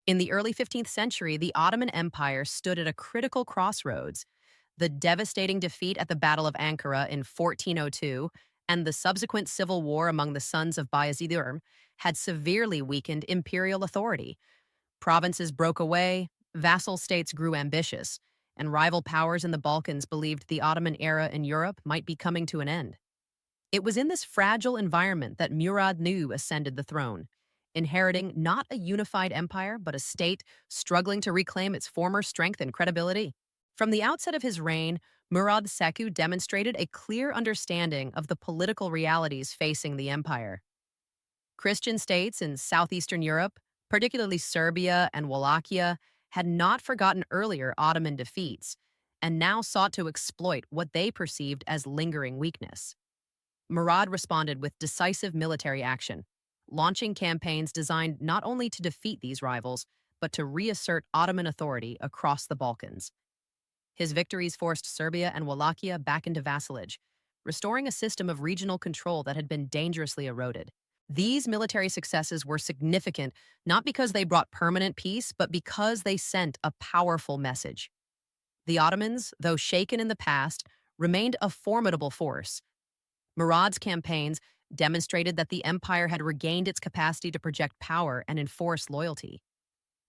In the early 15th century, the Ottoman Empire stood at a critical crossroads. The devastating defeat at the Battle of Ankara in 1402 and the subsequent civil war among the sons of Bayezid had severely weakened imperial authority. Provinces broke away, vassal states grew ambitious, and rival powers in the Balkans believed the Ottoman era in Europe might be coming to an end. It was in this fragile environment that Murad II ascended the throne, inheriting not a unified empire, but a state struggling to reclaim its former strength and credibility. From the outset of his reign, Murad II demonstrated a clear understanding of the political realities facing the empire. Christian states in southeastern Europe, particularly Serbia and Wallachia, had not forgotten earlier Ottoman defeats and now sought to exploit what they perceived as lingering weakness. Murad responded with decisive military action, launching campaigns designed not only to defeat these rivals, but to reassert Ottoman authority across the Balkans. His victories forced Serbia and Wallachia back into vassalage, restoring a system of regional control that had been dangerously eroded. These military successes were significant not because they brought permanent peace, but because they sent a powerful message. The Ottomans, though shaken in the past, remained a formidable force. Murad's campaigns demonstrated that the empire had regained its capacity to project power and enforce loyalty.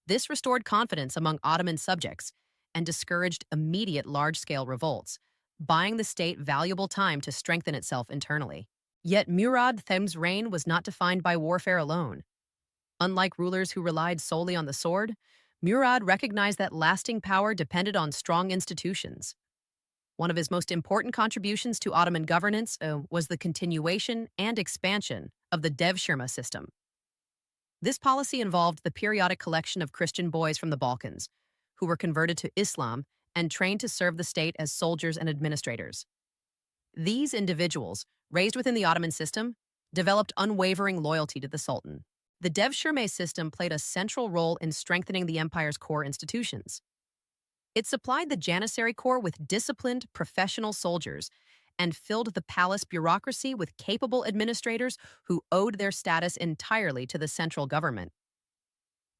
This restored confidence among Ottoman subjects and discouraged immediate large-scale revolts, buying the state valuable time to strengthen itself internally. Yet Murad III's reign was not defined by warfare alone. Unlike rulers who relied solely on the sword, Murad recognized that lasting power depended on strong institutions. One of his most important contributions to Ottoman governance was the continuation and expansion of the Devshirme system. This policy involved the periodic collection of Christian boys from the Balkans, who were converted to Islam and trained to serve the state as soldiers and administrators. These individuals, raised within the Ottoman system, developed unwavering loyalty to the Sultan. The Devshirme system played a central role in strengthening the empire's core institutions. It supplied the Janissary Corps with disciplined, professional soldiers and filled the palace bureaucracy with capable administrators who owed their status entirely to the central government.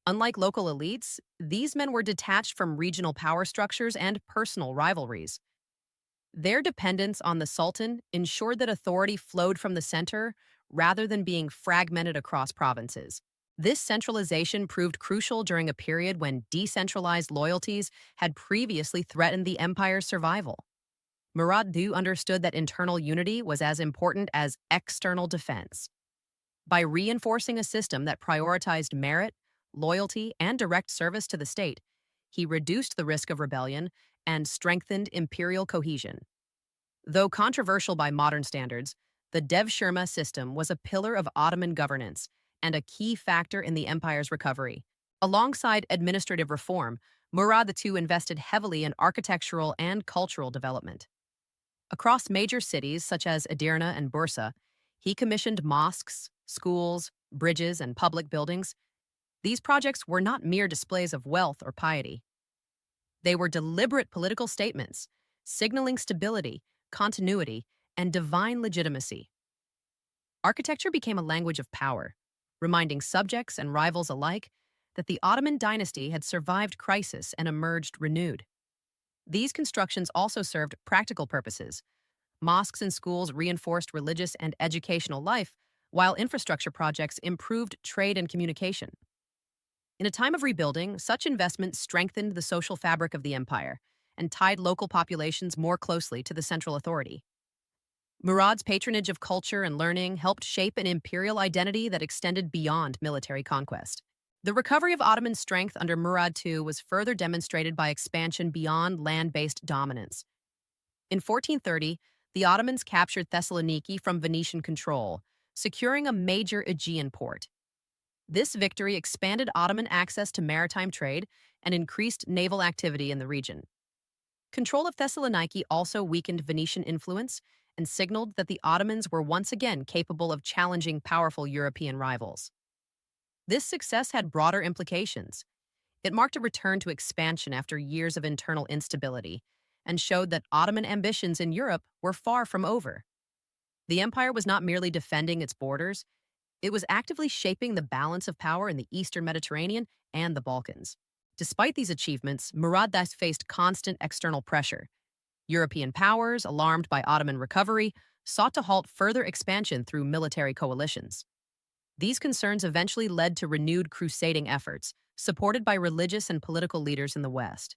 Unlike local elites, these men were detached from regional power structures and personal rivalries. Their dependence on the Sultan ensured that authority flowed from the center rather than being fragmented across provinces. This centralization proved crucial during a period when decentralized loyalties had previously threatened the empire's survival. Murad II understood that internal unity was as important as external defense. By reinforcing a system that prioritized merit, loyalty, and direct service to the state, he reduced the risk of rebellion and strengthened imperial cohesion. Though controversial by modern standards, the Devshirme system was a pillar of Ottoman governance and a key factor in the empire's recovery. Alongside administrative reform, Murad II invested heavily in architectural and cultural development. Across major cities such as Edirne and Bursa, he commissioned mosques, schools, bridges, and public buildings. These projects were not mere displays of wealth or piety. They were deliberate political statements, signaling stability, continuity, and divine legitimacy. Architecture became a language of power, reminding subjects and rivals alike that the Ottoman dynasty had survived crisis and emerged renewed. These constructions also served practical purposes. Mosques and schools reinforced religious and educational life, while infrastructure projects improved trade and communication. In a time of rebuilding, such investments strengthened the social fabric of the empire and tied local populations more closely to the central authority. Murad's patronage of culture and learning helped shape an imperial identity that extended beyond military conquest. The recovery of Ottoman strength under Murad II was further demonstrated by expansion beyond land-based dominance. In 1430, the Ottomans captured Thessaloniki from Venetian control, securing a major Aegean port. This victory expanded Ottoman access to maritime trade and increased naval activity in the region. Control of Thessaloniki also weakened Venetian influence and signaled that the Ottomans were once again capable of challenging powerful European rivals. This success had broader implications. It marked a return to expansion after years of internal instability and showed that Ottoman ambitions in Europe were far from over. The empire was not merely defending its borders, It was actively shaping the balance of power in the Eastern Mediterranean and the Balkans. Despite these achievements, Murad thus faced constant external pressure. European powers, alarmed by Ottoman recovery, sought to halt further expansion through military coalitions. These concerns eventually led to renewed crusading efforts, supported by religious and political leaders in the West.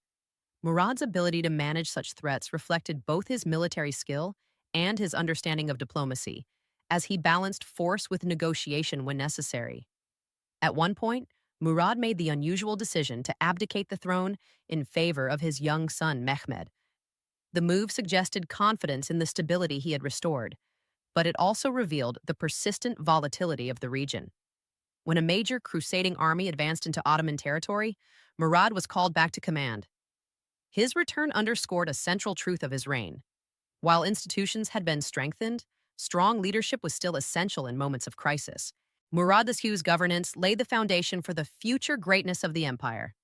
Murad's ability to manage such threats reflected both his military skill and his understanding of diplomacy, as he balanced force with negotiation when necessary. At one point, Murad made the unusual decision to abdicate the throne in favor of his young son Mehmed. The move suggested confidence in the stability he had restored, but it also revealed the persistent volatility of the region. When a major crusading army advanced into Ottoman territory, Murad was called back to command. His return underscored a central truth of his reign. While institutions had been strengthened, strong leadership was still essential in moments of crisis. Murad II's governance laid the foundation for the future greatness of the empire.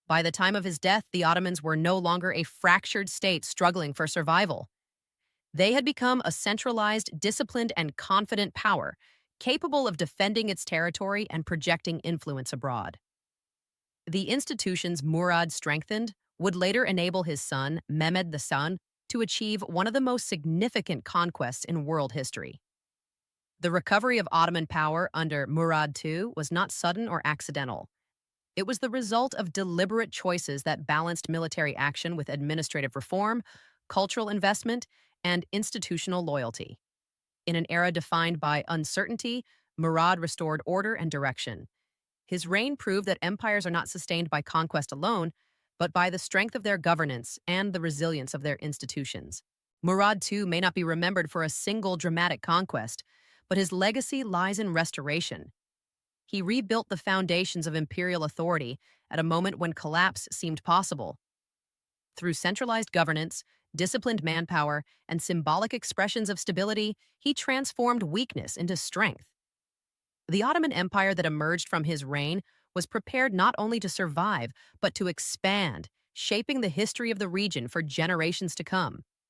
By the time of his death, the Ottomans were no longer a fractured state struggling for survival. They had become a centralized, disciplined, and confident power, capable of defending its territory and projecting influence abroad. The institutions Murad strengthened would later enable his son, Mehmed II, to achieve one of the most significant conquests in world history. The recovery of Ottoman power under Murad II was not sudden or accidental. It was the result of deliberate choices that balanced military action with administrative reform, cultural investment, and institutional loyalty. In an era defined by uncertainty, Murad restored order and direction. His reign proved that empires are not sustained by conquest alone, but by the strength of their governance and the resilience of their institutions. Murad II may not be remembered for a single dramatic conquest, but his legacy lies in restoration. He rebuilt the foundations of imperial authority at a moment when collapse seemed possible. Through centralized governance, disciplined manpower, and symbolic expressions of stability, he transformed weakness into strength. The Ottoman Empire that emerged from his reign was prepared not only to survive, but to expand, shaping the history of the region for generations to come.